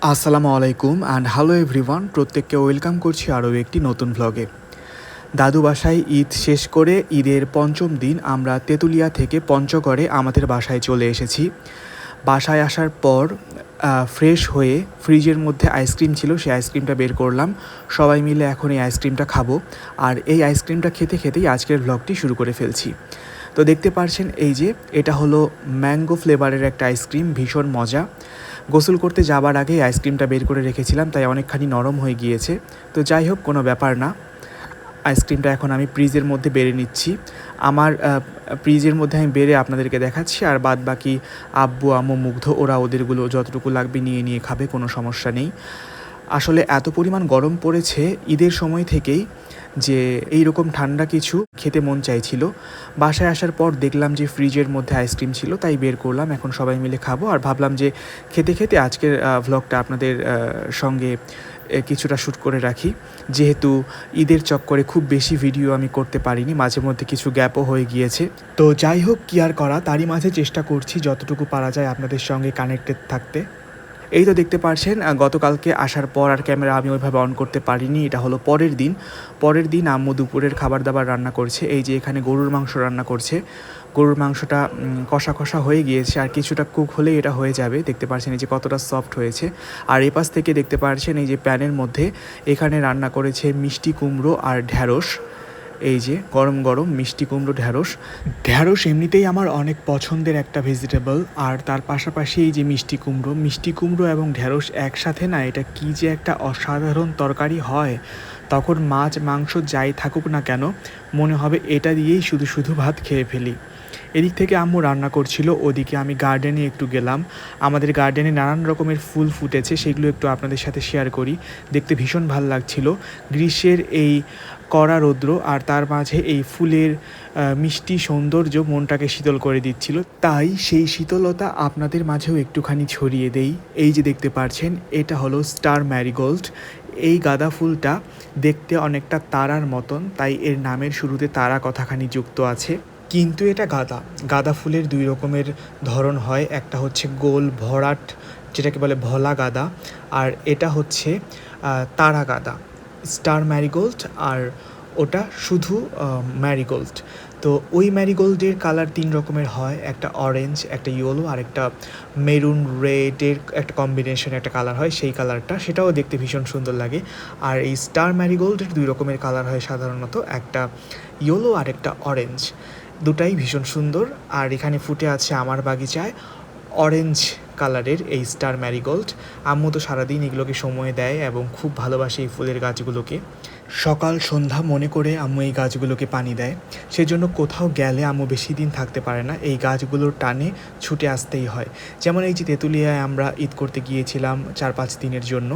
আসসালামু আলাইকুম and hello everyone, প্রত্যেককে ওয়েলকাম করছি আরও একটি নতুন ভ্লগে। দাদু বাসায় ঈদ শেষ করে ঈদের পঞ্চম দিন আমরা তেঁতুলিয়া থেকে পঞ্চগড়ে আমাদের বাসায় চলে এসেছি। বাসায় আসার পর ফ্রেশ হয়ে ফ্রিজের মধ্যে আইসক্রিম ছিল, সেই আইসক্রিমটা বের করলাম। সবাই মিলে এখন এই আইসক্রিমটা খাবো, আর এই আইসক্রিমটা খেতে খেতেই আজকের ভ্লগটি শুরু করে ফেলছি। তো দেখতে পারছেন এই যে এটা হলো ম্যাঙ্গো ফ্লেভারের একটা আইসক্রিম, ভীষণ মজা। গোসল করতে যাবার আগে আইসক্রিমটা বের করে রেখেছিলাম, তাই অনেকখানি নরম হয়ে গিয়েছে। তো যাই হোক, কোনো ব্যাপার না। আইসক্রিমটা এখন আমি ফ্রিজের মধ্যে বেড়ে নিচ্ছি। আমার ফ্রিজের মধ্যে আমি বেড়ে আপনাদেরকে দেখাচ্ছি, আর বাদ বাকি আব্বু আম্মু মুগ্ধ ওরা ওদেরগুলো যতটুকু লাগবে নিয়ে নিয়ে খাবে, কোনো সমস্যা নেই। আসলে এত পরিমাণ গরম পড়েছে ঈদের সময় থেকেই যে এই রকম ঠান্ডা কিছু খেতে মন চাইছিল। বাসায় আসার পর দেখলাম যে ফ্রিজের মধ্যে আইসক্রিম ছিল, তাই বের করলাম, এখন সবাই মিলে খাবো। আর ভাবলাম যে খেতে খেতে আজকের ভ্লগটা আপনাদের সঙ্গে কিছুটা শ্যুট করে রাখি, যেহেতু ঈদের চক্করে খুব বেশি ভিডিও আমি করতে পারিনি, মাঝে মধ্যে কিছু গ্যাপও হয়ে গিয়েছে। তো যাই হোক, কি আর করা, তারই মাঝে চেষ্টা করছি যতটুকু পারা যায় আপনাদের সঙ্গে কানেক্টেড থাকতে। এই তো দেখতে পারছেন, গতকালকে আসার পর আর ক্যামেরা আমি ওইভাবে অন করতে পারিনি। এটা হলো পরের দিন আম্মু দুপুরের খাবার দাবার রান্না করছে। এই যে এখানে গরুর মাংস রান্না করছে। গরুর মাংসটা কষা কষা হয়ে গিয়েছে, আর কিছুটা কুক হলেই এটা হয়ে যাবে। দেখতে পাচ্ছেন এই যে কতটা সফট হয়েছে। আর এই পাশ থেকে দেখতে পাচ্ছেন এই যে প্যানের মধ্যে এখানে রান্না করেছে মিষ্টি কুমড়ো আর ঢ্যাঁড়স। এই যে গরম গরম মিষ্টি কুমড়ো ঢ্যাঁড়স এমনিতেই আমার অনেক পছন্দের একটা ভেজিটেবল, আর তার পাশাপাশি এই যে মিষ্টি কুমড়ো এবং ঢ্যাঁড়স একসাথে না, এটা কী যে একটা অসাধারণ তরকারি হয়। তখন মাছ মাংস যাই থাকুক না কেন, মনে হবে এটা দিয়েই শুধু শুধু ভাত খেয়ে ফেলি। এদিক থেকে আম্মু রান্না করছিল, ওদিকে আমি গার্ডেনে একটু গেলাম। আমাদের গার্ডেনে নানান রকমের ফুল ফুটেছে, সেগুলো একটু আপনাদের সাথে শেয়ার করি। দেখতে ভীষণ ভালো লাগছিল। গ্রীষ্মের এই কড়া রৌদ্র আর তার মাঝে এই ফুলের মিষ্টি সৌন্দর্য মনটাকে শীতল করে দিচ্ছিল, তাই সেই শীতলতা আপনাদের মাঝেও একটুখানি ছড়িয়ে দেই। এই যে দেখতে পাচ্ছেন, এটা হলো স্টার ম্যারিগোল্ড। এই গাঁদা ফুলটা দেখতে অনেকটা তারার মতন, তাই এর নামের শুরুতে তারা কথাখানি যুক্ত আছে। কিন্তু এটা গাঁদা ফুলের দুই রকমের ধরন হয়, একটা হচ্ছে গোল ভরাট, যেটাকে বলে ভোলা গাঁদা, আর এটা হচ্ছে তারা গাঁদা। স্টার ম্যারিগোল্ড আর ওটা শুধু ম্যারিগোল্ড। তো ওই ম্যারিগোল্ডের কালার তিন রকমের হয়, একটা অরেঞ্জ, একটা ইয়েলো, আর একটা মেরুন রেডের একটা কম্বিনেশন একটা কালার হয়, সেই কালারটা, সেটাও দেখতে ভীষণ সুন্দর লাগে। আর এই স্টার ম্যারিগোল্ডের দুই রকমের কালার হয় সাধারণত, একটা ইয়েলো আর একটা অরেঞ্জ। দুটাই ভীষণ সুন্দর। আর এখানে ফুটে আছে আমার বাগিচায় অরেঞ্জ কালারের এই স্টার ম্যারিগোল্ড। আম্মু তো সারাদিন এগুলোকে সময় দেয় এবং খুব ভালোবাসে এই ফুলের গাছগুলোকে। সকাল সন্ধ্যা মনে করে আম্মু এই গাছগুলোকে পানি দেয়। সেজন্য কোথাও গেলে আম্মু বেশি দিন থাকতে পারে না, এই গাছগুলোর টানে ছুটে আসতেই হয়। যেমন এই যে তেঁতুলিয়ায় আমরা ঈদ করতে গিয়েছিলাম 4-5 দিনের জন্য।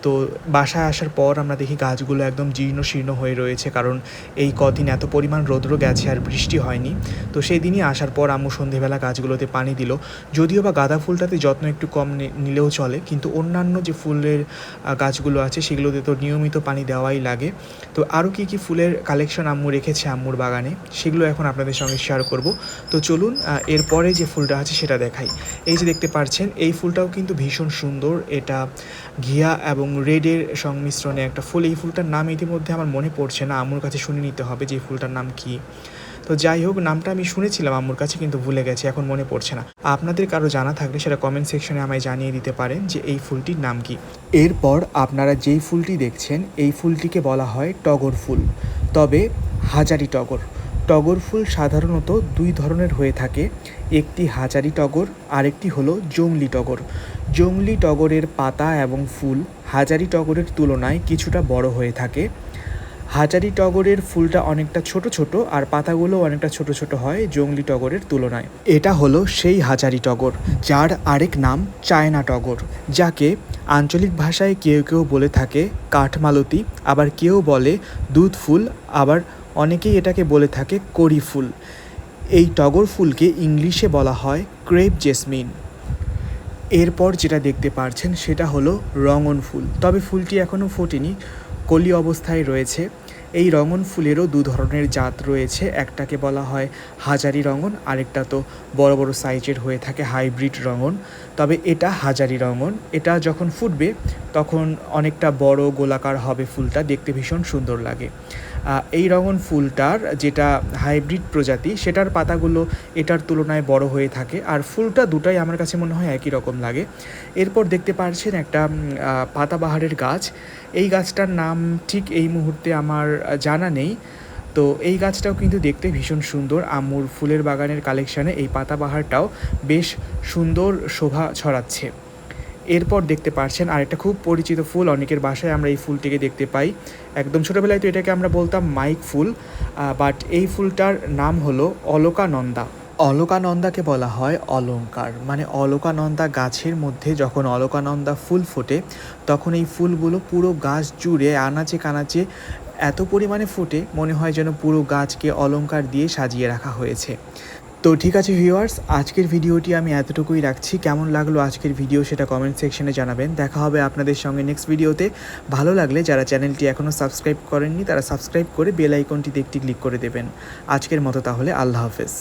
তো বাসায় আসার পর আমরা দেখি গাছগুলো একদম জীর্ণ শীর্ণ হয়ে রয়েছে, কারণ এই কদিন এত পরিমাণ রৌদ্র গেছে আর বৃষ্টি হয়নি। তো সেই দিনই আসার পর আম্মু সন্ধেবেলা গাছগুলোতে পানি দিল। যদিও বা গাঁদা ফুলটাতে যত্ন একটু কম নিলেও চলে, কিন্তু অন্যান্য যে ফুলের গাছগুলো আছে সেগুলোতে তো নিয়মিত পানি দেওয়াই লাগে। তো আরও কী কী ফুলের কালেকশন আম্মু রেখেছে আম্মুর বাগানে, সেগুলো এখন আপনাদের সঙ্গে শেয়ার করব। তো চলুন এরপরে যে ফুলটা আছে সেটা দেখাই। এই যে দেখতে পাচ্ছেন, এই ফুলটাও কিন্তু ভীষণ সুন্দর। এটা ঘিয়া এবং রেডের সংমিশ্রণে একটা ফুল। এই ফুলটার নাম ইতিমধ্যে আমার মনে পড়ছে না, আম্মুর কাছে শুনে নিতে হবে যে এই ফুলটার নাম কী। তো যাই হোক, নামটা আমি শুনেছিলাম আম্মুর কাছে, কিন্তু ভুলে গেছি, এখন মনে পড়ছে না। আপনাদের কারো জানা থাকলে সেটা কমেন্ট সেকশনে আমায় জানিয়ে দিতে পারেন যে এই ফুলটির নাম কি। এরপর আপনারা যেই ফুলটি দেখছেন, এই ফুলটিকে বলা হয় টগর ফুল, তবে হাজারি টগর ফুল সাধারণত দুই ধরনের হয়ে থাকে। একটি হাজারি টগর, আরেকটি হলো জংলি টগরের পাতা এবং ফুল হাজারি টগরের তুলনায় কিছুটা বড় হয়ে থাকে। হাজারি টগরের ফুলটা অনেকটা ছোট ছোট, আর পাতাগুলো অনেকটা ছোট ছোট হয় জংলি টগরের তুলনায়। এটা হলো সেই হাজারি টগর, যার আরেক নাম চায়না টগর, যাকে আঞ্চলিক ভাষায় কেউ কেউ বলে থাকে কাঠমালতি, আবার কেউ বলে দুধ ফুল, আবার অনেকেই এটাকে বলে থাকে কড়ি ফুল। এই টগর ফুলকে ইংলিশে বলা হয় ক্রেপ জেসমিন। এরপর যেটা দেখতে পাচ্ছেন সেটা হলো রঙন ফুল, তবে ফুলটি এখনও ফোটেনি, কলি অবস্থায় রয়েছে। এই রঙন ফুলেরও দু ধরনের জাত রয়েছে, একটাকে বলা হয় হাজারি রঙন, আরেকটা তো বড় বড় সাইজের হয়ে থাকে হাইব্রিড রঙন। তবে এটা হাজারি রঙন, এটা যখন ফুটবে তখন অনেকটা বড় গোলাকার হবে ফুলটা, দেখতে ভীষণ সুন্দর লাগে। এই রঙন ফুলটার যেটা হাইব্রিড প্রজাতি সেটার পাতাগুলো এটার তুলনায় বড় হয়ে থাকে, আর ফুলটা দুটাই আমার কাছে মনে হয় একই রকম লাগে। এরপর দেখতে পাচ্ছেন একটা পাতাবাহারের গাছ। এই গাছটার নাম ঠিক এই মুহূর্তে আমার জানা নেই। তো এই গাছটাও কিন্তু দেখতে ভীষণ সুন্দর। আম্মুর ফুলের বাগানের কালেকশানে এই পাতাবাহারটাও বেশ সুন্দর শোভা ছড়াচ্ছে। এরপর দেখতে পাচ্ছেন আরেকটা খুব পরিচিত ফুল, অনেকের বাসায় আমরা এই ফুলটিকে দেখতে পাই। একদম ছোটোবেলায় তো এটাকে আমরা বলতাম মাইক ফুল, বাট এই ফুলটার নাম হলো অলকানন্দা। অলকানন্দাকে বলা হয় অলংকার, মানে অলকানন্দা গাছের মধ্যে যখন অলকানন্দা ফুল ফোটে তখন এই ফুলগুলো পুরো গাছ জুড়ে আনাচে কানাচে এত পরিমাণে ফোটে মনে হয় যেন পুরো গাছকে অলংকার দিয়ে সাজিয়ে রাখা হয়েছে। তো ঠিক আছে ভিউয়ার্স, আজকের ভিডিওটি আমি এতটুকুই রাখছি। কেমন লাগলো আজকের ভিডিও সেটা কমেন্ট সেকশনে জানাবেন। দেখা হবে আপনাদের সঙ্গে নেক্সট ভিডিওতে। ভালো লাগলে যারা চ্যানেলটি এখনও সাবস্ক্রাইব করেননি তারা সাবস্ক্রাইব করে বেল আইকনটিতে একটি ক্লিক করে দেবেন। আজকের মতো তাহলে আল্লাহ হাফেজ।